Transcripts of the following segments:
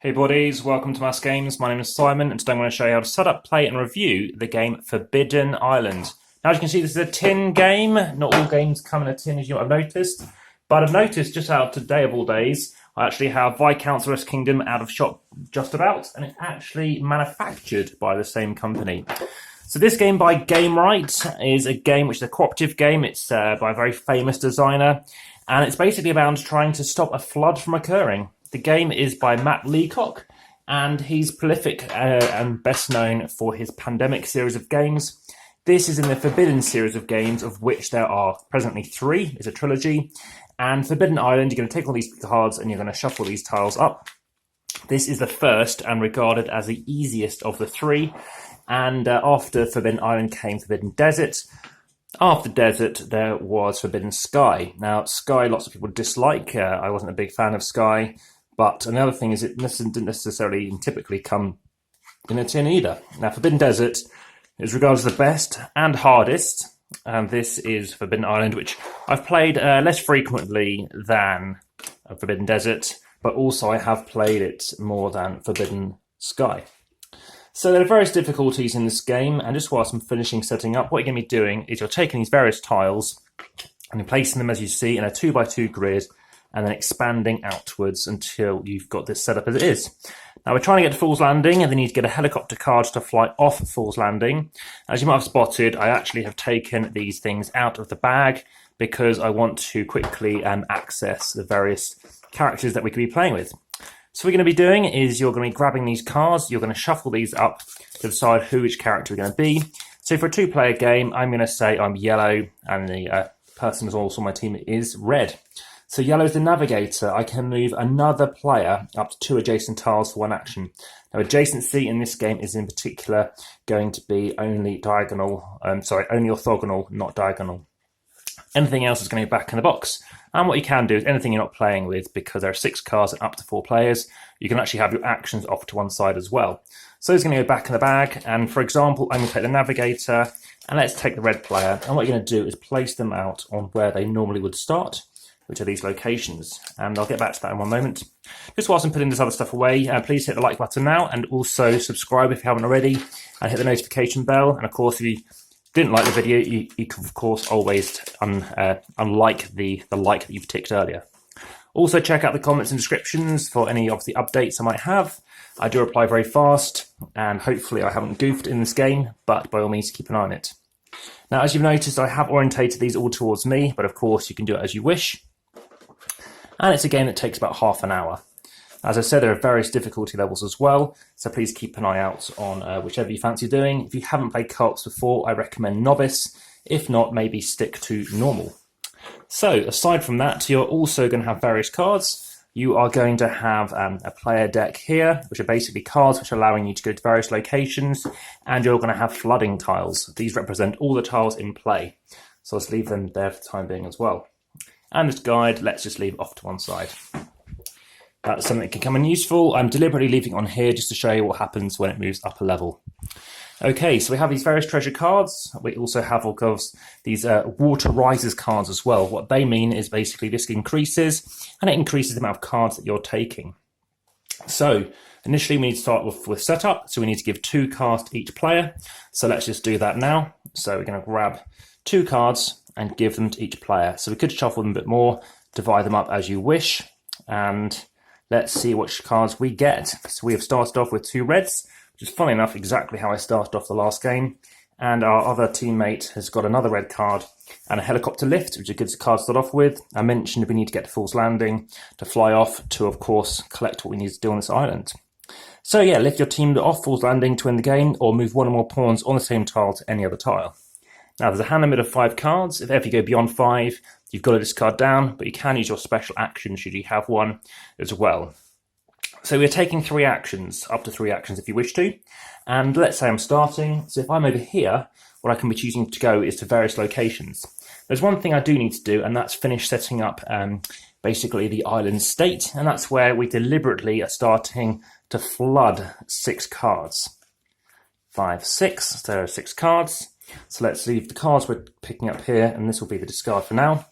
Hey buddies, welcome to Amass Games. My name is Simon and today I'm going to show you how to set up, play and review the game Forbidden Island. Now as you can see, this is a tin game. Not all games come in a tin, as you might have noticed, but I've noticed just out today of all days I actually have Viscount's Rest Kingdom out of shop just about, and it's actually manufactured by the same company. So this game by Gamewright is a game which is a cooperative game. It's by a very famous designer, and it's basically about trying to stop a flood from occurring. The game is by Matt Leacock, and he's prolific and best known for his Pandemic series of games. This is in the Forbidden series of games, of which there are presently 3. It's a trilogy. And Forbidden Island, you're going to take all these cards and you're going to shuffle these tiles up. This is the first and regarded as the easiest of the 3. And after Forbidden Island came Forbidden Desert. After Desert, there was Forbidden Sky. Now, Sky, lots of people dislike. I wasn't a big fan of Sky. But another thing is it didn't necessarily typically come in a tin either. Now, Forbidden Desert is regarded as the best and hardest. And this is Forbidden Island, which I've played less frequently than Forbidden Desert. But also I have played it more than Forbidden Sky. So there are various difficulties in this game. And just whilst I'm finishing setting up, what you're going to be doing is you're taking these various tiles and you're placing them, as you see, in a 2x2 grid, and then expanding outwards until you've got this set up as it is. Now we're trying to get to Fool's Landing, and then you need to get a helicopter card to fly off Fool's Landing. As you might have spotted, I actually have taken these things out of the bag because I want to quickly access the various characters that we could be playing with. So what we're going to be doing is you're going to be grabbing these cards, you're going to shuffle these up to decide which character we're going to be. So for a 2-player game, I'm going to say I'm yellow, and the person who's also on my team is red. So yellow is the navigator. I can move another player up to 2 adjacent tiles for 1 action. Now adjacency in this game is in particular going to be only diagonal, only orthogonal, not diagonal. Anything else is going to be back in the box. And what you can do is anything you're not playing with, because there are 6 cards and up to 4 players, you can actually have your actions off to one side as well. So it's going to go back in the bag. And for example, I'm going to take the navigator and let's take the red player. And what you're going to do is place them out on where they normally would start, which are these locations, and I'll get back to that in one moment. Just whilst I'm putting this other stuff away, please hit the like button now, and also subscribe if you haven't already, and hit the notification bell. And of course, if you didn't like the video, you can of course always unlike the like that you've ticked earlier. Also check out the comments and descriptions for any of the updates I might have. I do reply very fast, and hopefully I haven't goofed in this game, but by all means keep an eye on it. Now, as you've noticed, I have orientated these all towards me, but of course you can do it as you wish. And it's a game that takes about half an hour. As I said, there are various difficulty levels as well, so please keep an eye out on whichever you fancy doing. If you haven't played co-ops before, I recommend Novice. If not, maybe stick to Normal. So, aside from that, you're also going to have various cards. You are going to have a player deck here, which are basically cards which are allowing you to go to various locations, and you're going to have flooding tiles. These represent all the tiles in play, so let's leave them there for the time being as well. And this guide, let's just leave off to one side. That's something that can come in useful. I'm deliberately leaving it on here just to show you what happens when it moves up a level. Okay, so we have these various treasure cards. We also have, of course, these water rises cards as well. What they mean is basically this increases, and it increases the amount of cards that you're taking. So initially we need to start with setup. So we need to give 2 cards to each player. So let's just do that now. So we're going to grab 2 cards and give them to each player. So we could shuffle them a bit more, divide them up as you wish, and let's see which cards we get. So we have started off with 2 reds, which is funny enough exactly how I started off the last game, and our other teammate has got another red card and a helicopter lift, which are good cards to start off with. I mentioned we need to get to Fool's Landing to fly off to, of course, collect what we need to do on this island. So yeah, lift your team off Fool's Landing to win the game, or move 1 or more pawns on the same tile to any other tile. Now, there's a hand limit of 5 cards. If ever you go beyond 5, you've got to discard down, but you can use your special action should you have one as well. So we're taking 3 actions, up to 3 actions if you wish to. And let's say I'm starting. So if I'm over here, what I can be choosing to go is to various locations. There's one thing I do need to do, and that's finish setting up basically the island state. And that's where we deliberately are starting to flood 6 cards. 5, 6, there are 6 cards. So let's leave the cards we're picking up here, and this will be the discard for now.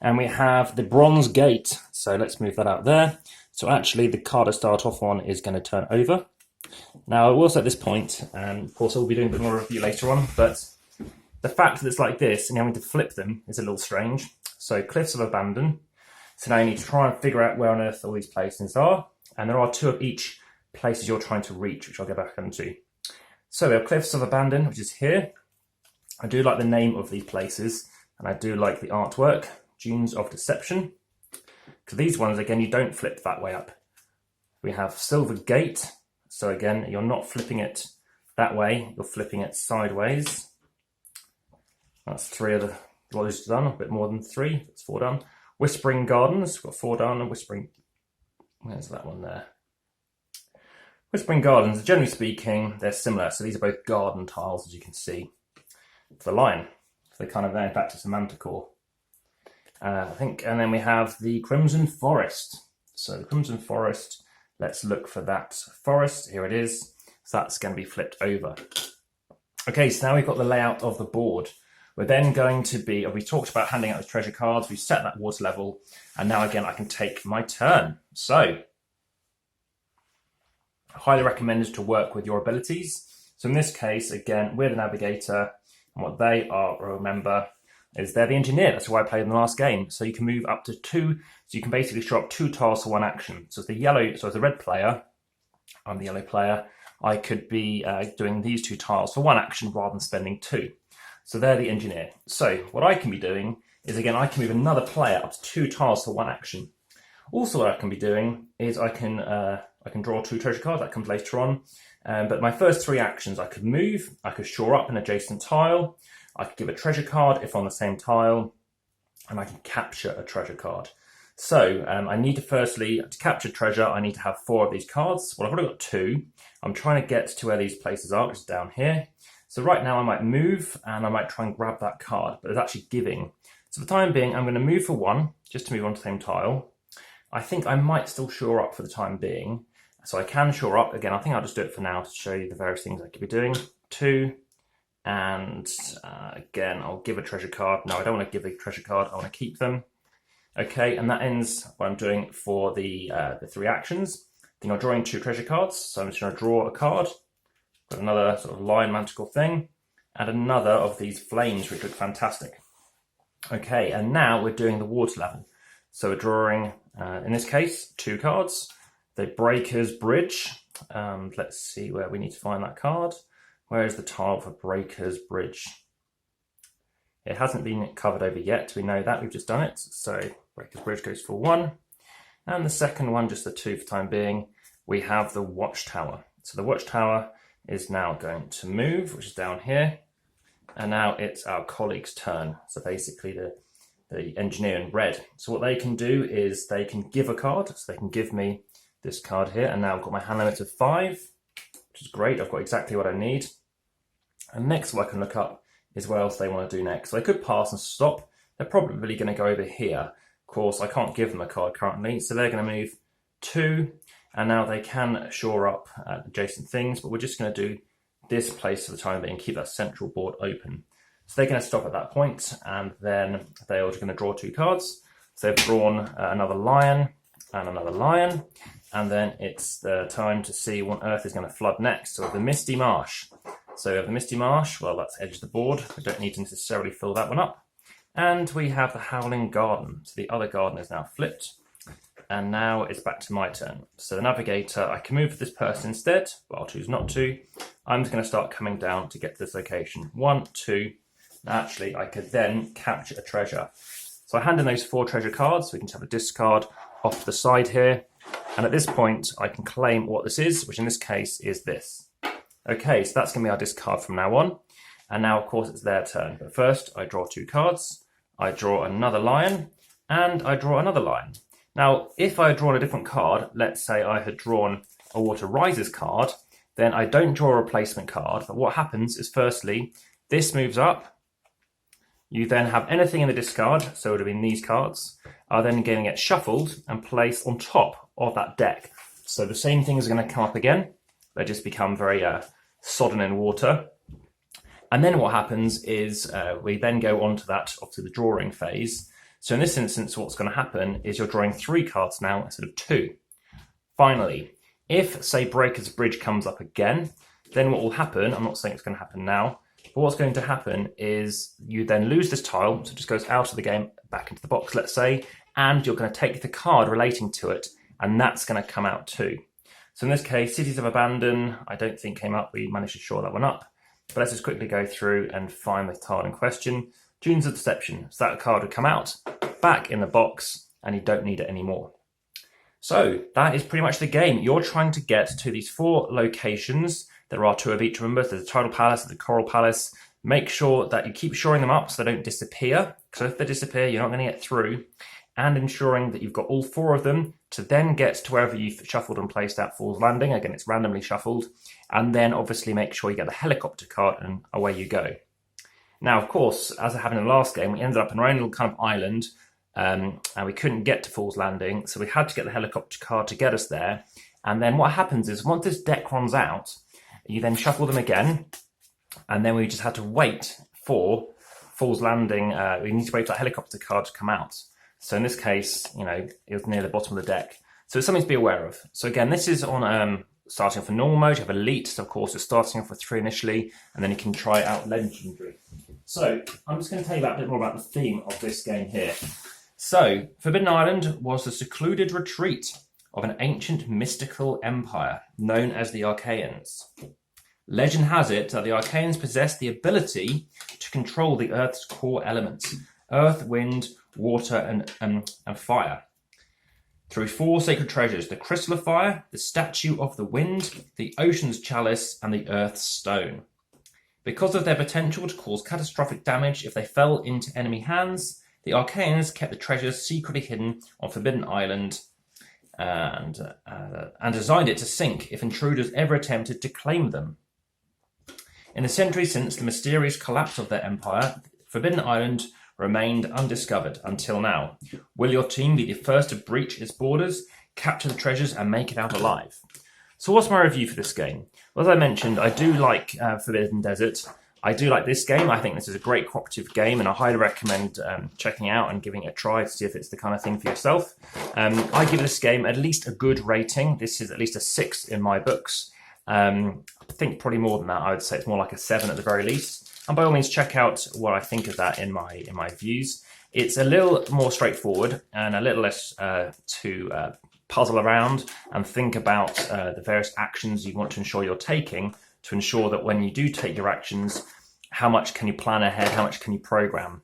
And we have the bronze gate, so let's move that out there. So actually the card I start off on is going to turn over. Now I will say at this point, and of course I will be doing a bit more review later on, but the fact that it's like this and having to flip them is a little strange. So Cliffs of Abandon. So now you need to try and figure out where on earth all these places are. And there are 2 of each places you're trying to reach, which I'll get back into. So we have Cliffs of Abandon, which is here. I do like the name of these places, and I do like the artwork, Dunes of Deception. Because these ones, again, you don't flip that way up. We have Silver Gate. So again, you're not flipping it that way, you're flipping it sideways. That's 3 of the lodges done, a bit more than 3, that's 4 done. Whispering Gardens, we've got 4 done, and Whispering, where's that one there? Whispering Gardens, generally speaking, they're similar. So these are both garden tiles, as you can see. For the lion, so they're kind of there back to some manticore. I think, and then we have the Crimson Forest. So the Crimson Forest, let's look for that forest. Here it is. So that's going to be flipped over. Okay, so now we've got the layout of the board. We're then going to be, we talked about handing out the treasure cards. We've set that water level. And now again, I can take my turn. So highly recommended to work with your abilities. So in this case, again, we're the navigator, and what they are, remember, is they're the engineer. That's why I played in the last game. So you can move up to 2, so you can basically show up 2 tiles for 1 action. So as the red player, I'm the yellow player, I could be doing these 2 tiles for 1 action rather than spending 2. So they're the engineer. So what I can be doing is, again, I can move another player up to 2 tiles for 1 action. Also, what I can be doing is I can draw 2 treasure cards. That comes later on. But my first 3 actions, I could move, I could shore up an adjacent tile, I could give a treasure card if on the same tile, and I can capture a treasure card. So I need to firstly, to capture treasure, I need to have 4 of these cards. Well, I've already got 2. I'm trying to get to where these places are, which is down here. So right now I might move and I might try and grab that card, but it's actually giving. So for the time being, I'm going to move for 1, just to move on to the same tile. I think I might still shore up for the time being. So I can shore up. Again, I think I'll just do it for now to show you the various things I could be doing. 2, and again, I'll give a treasure card. No, I don't want to give a treasure card. I want to keep them. Okay, and that ends what I'm doing for the 3 actions. Then I'm drawing 2 treasure cards. So I'm just going to draw a card. Got another sort of lion manticore thing, and another of these flames, which look fantastic. Okay, and now we're doing the water level. So we're drawing, in this case, 2 cards. The Breaker's Bridge. Let's see where we need to find that card. Where is the tile for Breaker's Bridge? It hasn't been covered over yet. We know that, we've just done it. So Breaker's Bridge goes for 1. And the second one, just the 2 for the time being, we have the Watchtower. So the Watchtower is now going to move, which is down here. And now it's our colleague's turn. So basically the engineer in red. So what they can do is they can give a card. So they can give me this card here. And now I've got my hand limit of 5, which is great. I've got exactly what I need. And next what I can look up is what else they want to do next. So they could pass and stop. They're probably going to go over here. Of course, I can't give them a card currently. So they're going to move 2. And now they can shore up adjacent things. But we're just going to do this place for the time being, keep that central board open. So they're going to stop at that point, and then they are just going to draw 2 cards. So they've drawn another lion and another lion, and then it's the time to see what earth is going to flood next. So the Misty Marsh. So the Misty Marsh, well, that's edge of the board. We don't need to necessarily fill that one up. And we have the Howling Garden. So the other garden is now flipped. And now it's back to my turn. So the navigator, I can move for this person instead, but I'll choose not to. I'm just going to start coming down to get to this location. 1, 2. Actually, I could then capture a treasure. So I hand in those 4 treasure cards. So we can have a discard off to the side here. And at this point, I can claim what this is, which in this case is this. Okay, so that's going to be our discard from now on. And now, of course, it's their turn. But first, I draw 2 cards. I draw another lion, and I draw another lion. Now, if I had drawn a different card, let's say I had drawn a Water Rises card, then I don't draw a replacement card. But what happens is, firstly, this moves up. You then have anything in the discard, so it would have been these cards, are then going to get shuffled and placed on top of that deck. So the same thing is going to come up again. They just become very sodden in water. And then what happens is we then go on to that, obviously the drawing phase. So in this instance, what's going to happen is you're drawing 3 cards now instead of 2. Finally, if, say, Breaker's Bridge comes up again, then what will happen, I'm not saying it's going to happen now, but what's going to happen is you then lose this tile, so it just goes out of the game, back into the box, let's say, and you're going to take the card relating to it, and that's going to come out too. So in this case, Cities of Abandon, I don't think came up, we managed to shore that one up, but let's just quickly go through and find the tile in question. Dunes of Deception, so that card would come out, back in the box, and you don't need it anymore. So that is pretty much the game. You're trying to get to these 4 locations. There are 2 of each, remember, there's the Tidal Palace, the Coral Palace. Make sure that you keep shoring them up so they don't disappear, because if they disappear, you're not going to get through, and ensuring that you've got all 4 of them to then get to wherever you've shuffled and placed that Fool's Landing. Again, it's randomly shuffled, and then obviously make sure you get the helicopter card, and away you go. Now, of course, as it happened in the last game, we ended up in our own little kind of island, and we couldn't get to Fool's Landing, so we had to get the helicopter card to get us there. And then what happens is, once this deck runs out, you then shuffle them again, and then we just had to wait for Fool's Landing. We need to wait for that helicopter card to come out. So in this case, you know, it was near the bottom of the deck. So it's something to be aware of. So again, this is on starting off in normal mode. You have Elite, so of course it's starting off with 3 initially, and then you can try out Legendary. So I'm just going to tell you a bit more about the theme of this game here. So Forbidden Island was the secluded retreat of an ancient mystical empire known as the Archaeans. Legend has it that the Archaeans possessed the ability to control the Earth's core elements: earth, wind, water, and fire. Through 4 sacred treasures: the Crystal of Fire, the Statue of the Wind, the Ocean's Chalice, and the Earth's Stone. Because of their potential to cause catastrophic damage if they fell into enemy hands, the Archaeans kept the treasures secretly hidden on Forbidden Island and designed it to sink if intruders ever attempted to claim them. In the centuries since the mysterious collapse of their empire, Forbidden Island remained undiscovered until now. Will your team be the first to breach its borders, capture the treasures, and make it out alive? So what's my review for this game? Well, as I mentioned, I do like Forbidden Desert. I do like this game. I think this is a great cooperative game, and I highly recommend checking it out and giving it a try to see if it's the kind of thing for yourself. I give this game at least a good rating. This is at least a 6 in my books. I think probably more than that. I would say it's more like a 7 at the very least. And by all means, check out what I think of that in my views. It's a little more straightforward and a little less to puzzle around and think about the various actions you want to ensure you're taking, to ensure that when you do take your actions, how much can you plan ahead, how much can you program.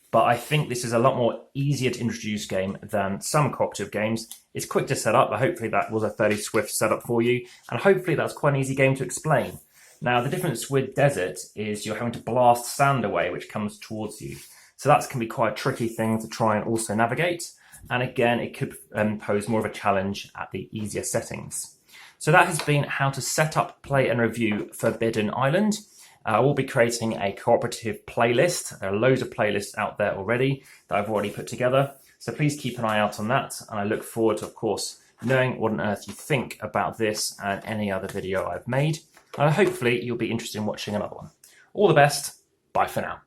But I think this is a lot more easier to introduce game than some cooperative games. It's quick to set up, but hopefully that was a fairly swift setup for you, and hopefully that's quite an easy game to explain. Now, the difference with Desert is you're having to blast sand away, which comes towards you. So that can be quite a tricky thing to try and also navigate. And again, it could pose more of a challenge at the easier settings. So that has been how to set up, play and review Forbidden Island. I will be creating a cooperative playlist. There are loads of playlists out there already that I've already put together. So please keep an eye out on that. And I look forward to, of course, knowing what on earth you think about this and any other video I've made. Hopefully you'll be interested in watching another one. All the best. Bye for now.